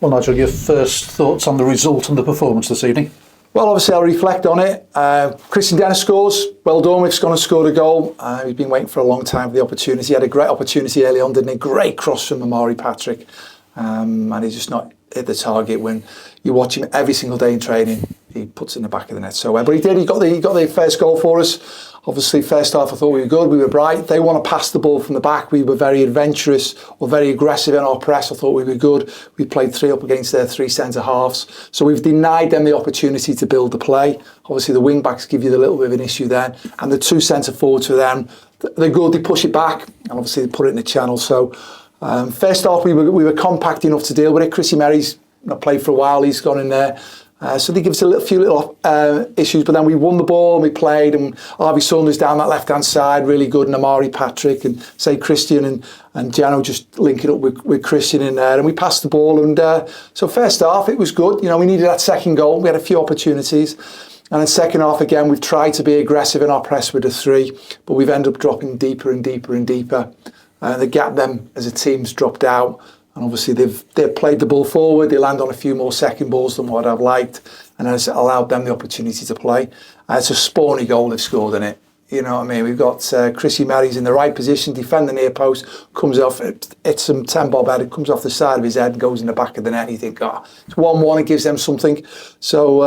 Well, Nigel, your first thoughts on the result and the performance this evening? Well, obviously I'll reflect on it. Christian Dennis scores. Well done, we've gone and scored a goal. He's been waiting for a long time for the opportunity. He had a great opportunity early on, didn't he? Great cross from 𝗦𝗧𝗧𝗏𝗏𝗧𝗏. And he's just not hit the target. When you watch him every single day in training, he puts it in the back of the net. So, but he did. He got the first goal for us. Obviously, first half I thought we were good. We were bright. They want to pass the ball from the back. We were very adventurous or very aggressive in our press. I thought we were good. We played 3 up against their 3 centre halves. So we've denied them the opportunity to build the play. Obviously, the wing backs give you a little bit of an issue there, and the 2 centre forwards for them, they're good. They push it back, and obviously they put it in the channel. So. First off, we were compact enough to deal with it. 𝗬𝗢𝗨𝗥𝗧's not played for a while. He's gone in there. So they give us a few little issues, but then we won the ball and we played, and 𝗬𝗢𝗨𝗥 down that left-hand side, really good, and 𝗦𝗧𝗔𝗬𝗢𝗥 and say Christian and 𝗬𝗢𝗏 just linking up with Christian in there, and we passed the ball, and so first half it was good. You know, we needed that second goal. We had a few opportunities. And then second half, again, we've tried to be aggressive in our press with the 3, but we've ended up dropping deeper and deeper and deeper. The gap them as a team's dropped out, and obviously they've played the ball forward. They land on a few more second balls than what I've liked, and it's allowed them the opportunity to play. It's a spawny goal they've scored in it. You know what I mean? We've got 𝗬𝗢𝗨𝗏𝗧𝗏 in the right position, defending the near post, comes off, it's some 10-bob head, it comes off the side of his head and goes in the back of the net. And you think, it's 1-1, it gives them something. So,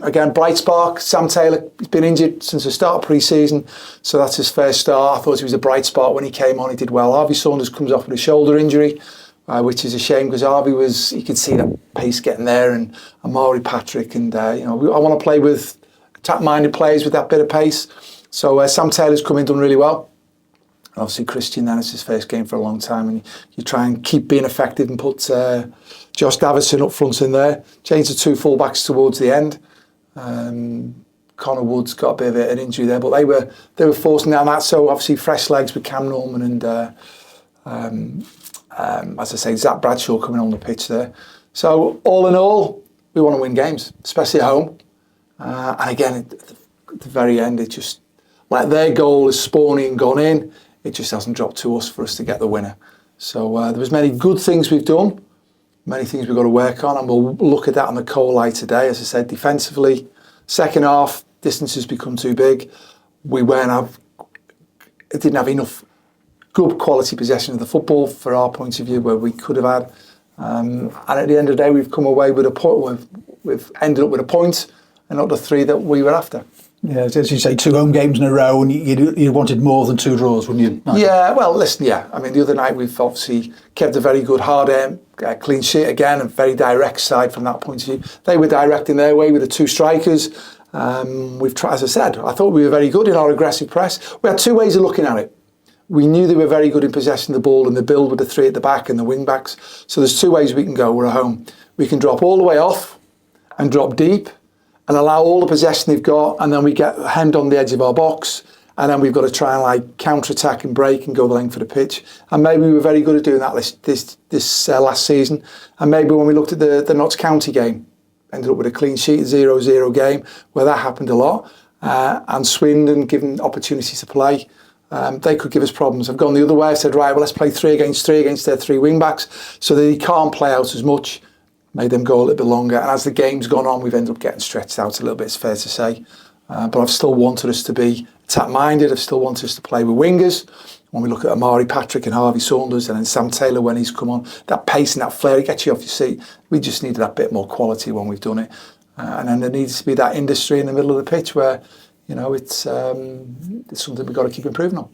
again, bright spark. Sam Taylor, he's been injured since the start of pre-season, so that's his first start. I thought he was a bright spark when he came on, he did well. 𝗬𝗢𝗨𝗏𝗧𝗏 comes off with a shoulder injury, which is a shame, because you could see that pace getting there, and 𝗦𝗧𝗧𝗏𝗏𝗧𝗏, and you know, I want to play with attack-minded players with that bit of pace. So Sam Taylor's come in, done really well. Obviously Christian, then it's his first game for a long time, and you try and keep being effective and put Josh Davidson up front in there. Change the 2 full-backs towards the end. Connor Wood's got a bit of an injury there, but they were forcing down that. So obviously fresh legs with Cam Norman and as I say, Zach Bradshaw coming on the pitch there. So all in all, we want to win games, especially at home. And again, at the very end, it just, like their goal is spawning and gone in, it just hasn't dropped to us for us to get the winner. So there was many good things we've done, many things we've got to work on, and we'll look at that on the 𝗦𝗨𝗥𝗏𝗏 today. As I said, defensively, second half, distances become too big. We didn't have enough good quality possession of the football for our point of view where we could have had. And at the end of the day, we've come away with a point. We've ended up with a point, and not the 3 that we were after. Yeah, as you say, 2 home games in a row, and you wanted more than 2 draws, wouldn't you? Nigel? Yeah, well, listen, yeah. I mean, the other night we've obviously kept a very good hard aim, clean sheet again, a very direct side from that point of view. They were direct in their way with the 2 strikers. We've tried, as I said, I thought we were very good in our aggressive press. We had 2 ways of looking at it. We knew they were very good in possessing the ball and the build with the 3 at the back and the wing backs. So there's 2 ways we can go. We're at home. We can drop all the way off and drop deep and allow all the possession they've got, and then we get hemmed on the edge of our box, and then we've got to try and like counter-attack and break and go the length of the pitch. And maybe we were very good at doing that this last season. And maybe when we looked at the Notts County game, ended up with a clean sheet, 0-0 game, where that happened a lot. And Swindon, given opportunities to play, they could give us problems. I've gone the other way. I said, right, well, let's play 3 against 3 against their 3 wing-backs, so that he can't play out as much. Made them go a little bit longer, and as the game's gone on, we've ended up getting stretched out a little bit, it's fair to say. But I've still wanted us to be attack-minded. I've still wanted us to play with wingers. When we look at 𝗦𝗧𝗏𝗏𝗏𝗏 and 𝗬𝗢𝗨𝗏𝗏𝗏, and then Sam Taylor when he's come on, that pace and that flair, it gets you off your seat. We just needed that bit more quality when we've done it. And then there needs to be that industry in the middle of the pitch where, you know, it's something we've got to keep improving on.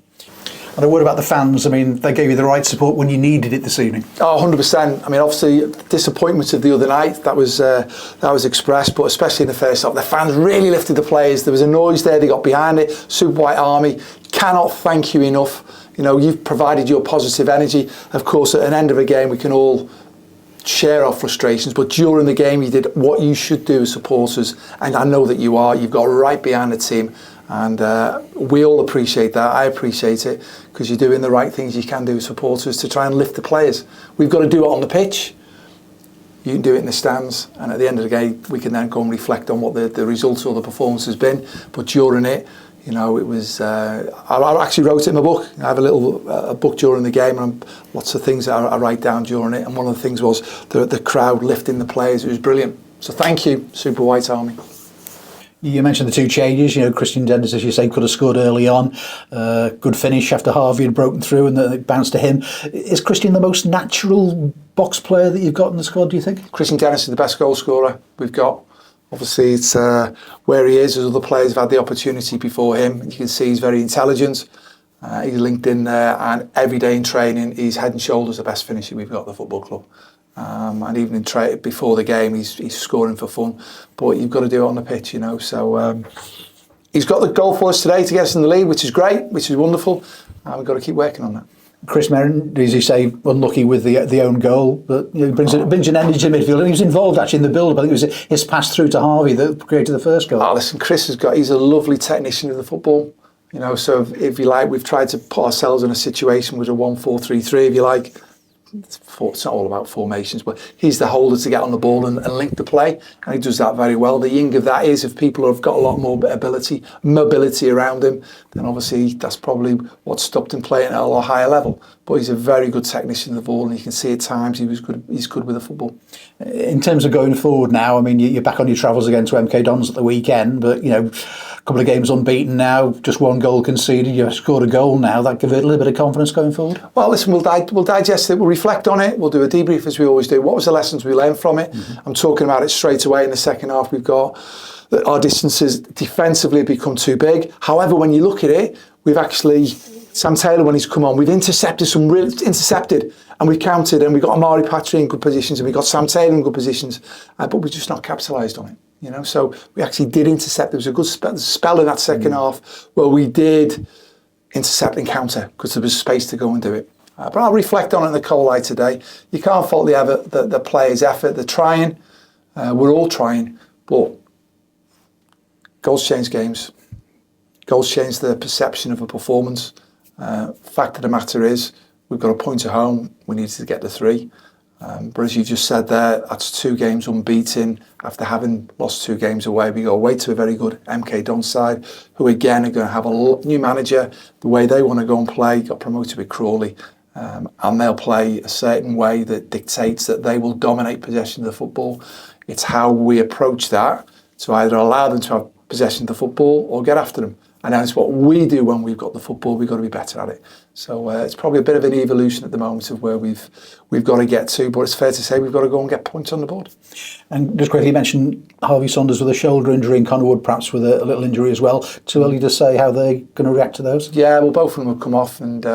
And a word about the fans. I mean, they gave you the right support when you needed it this evening. Oh, 100%. I mean, obviously, disappointment of the other night, that was expressed, but especially in the first half, the fans really lifted the players. There was a noise there, they got behind it. Super White Army, cannot thank you enough. You know, you've provided your positive energy. Of course, at an end of a game, we can all share our frustrations, but during the game, you did what you should do as supporters, and I know that you are. You've got right behind the team. And we all appreciate that. I appreciate it, because you're doing the right things you can do as supporters to try and lift the players. We've got to do it on the pitch. You can do it in the stands. And at the end of the game, we can then go and reflect on what the results or the performance has been. But during it, You know, it was. I actually wrote it in my book. I have a little book during the game, and lots of things I write down during it. And one of the things was the crowd lifting the players. It was brilliant. So thank you, Super White Army. You mentioned the two changes. You know, Christian Dennis, as you say, could have scored early on. Good finish after Harvey had broken through, and then it bounced to him. Is Christian the most natural box player that you've got in the squad, do you think? Christian Dennis is the best goal scorer we've got. Obviously, it's where he is, as other players have had the opportunity before him. You can see he's very intelligent. He's linked in there, and every day in training, he's head and shoulders the best finisher we've got at the football club. And even in before the game, he's scoring for fun. But you've got to do it on the pitch, you know. So he's got the goal for us today to get us in the lead, which is great, which is wonderful. And we've got to keep working on that. Chris Merrin, as you say, unlucky with the own goal, but you know, he brings an energy to midfield, and he was involved actually in the build-up. I think it was his pass through to Harvey that created the first goal. Oh, listen, he's a lovely technician of the football. You know, so if you like, we've tried to put ourselves in a situation with a 1-4-3-3, if you like. It's not all about formations, but he's the holder to get on the ball and link the play, and he does that very well. The yin of that is, if people have got a lot more mobility around him, then obviously that's probably what stopped him playing at a lot higher level. But he's a very good technician of the ball, and you can see at times he's good with the football. In terms of going forward now, I mean, you're back on your travels again to MK Dons at the weekend, but you know, a couple of games unbeaten now, just one goal conceded, you've scored a goal now. That gives it a little bit of confidence going forward? Well, listen, we'll digest it, we'll reflect on it, we'll do a debrief as we always do. What was the lessons we learned from it? I'm talking about it straight away in the second half. We've got that our distances defensively become too big. However, when you look at it, we've actually, Sam Taylor, when he's come on, we've intercepted, and we've counted, and we've got 𝗦𝗧𝗣𝗢𝗥𝗧 in good positions, and we've got Sam Taylor in good positions, but we've just not capitalised on it. You know, so we actually did intercept. There was a good spell in that second half where we did intercept and counter because there was space to go and do it. But I'll reflect on it in the cold light today. You can't fault the players' effort. They're trying. We're all trying. But goals change games. Goals change the perception of a performance. Fact of the matter is, we've got a point at home. We needed to get the 3. But as you just said there, that's 2 games unbeaten. After having lost 2 games away, we go away to a very good MK Dons side, who again are going to have a new manager, the way they want to go and play. Got promoted with Crawley. And they'll play a certain way that dictates that they will dominate possession of the football. It's how we approach that to either allow them to have possession of the football or get after them. And that's what we do when we've got the football. We've got to be better at it. So it's probably a bit of an evolution at the moment of where we've got to get to. But it's fair to say we've got to go and get points on the board. And just quickly, you mentioned Harvey Saunders with a shoulder injury and Connor Wood perhaps with a little injury as well. Too early to say how they're going to react to those? Yeah, well, both of them have come off, and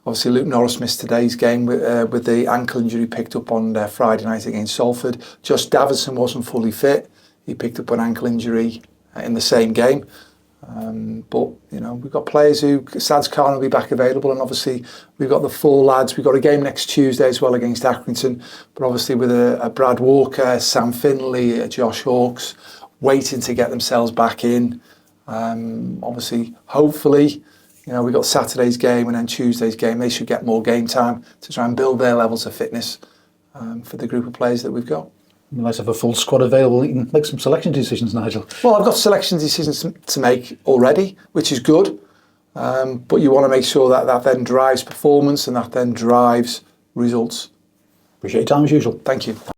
obviously Luke Norris missed today's game with the ankle injury picked up on Friday night against Salford. Josh Davidson wasn't fully fit. He picked up an ankle injury in the same game. But you know, we've got players who Sads Khan will be back available, and obviously we've got the 4 lads. We've got a game next Tuesday as well against Accrington, but obviously with a Brad Walker, Sam Finley, Josh Hawkes waiting to get themselves back in. Obviously, hopefully, you know, we've got Saturday's game and then Tuesday's game. They should get more game time to try and build their levels of fitness for the group of players that we've got. You might have a full squad available. You can make some selection decisions, Nigel. Well, I've got selection decisions to make already, which is good. But you want to make sure that then drives performance and that then drives results. Appreciate your time as usual. Thank you.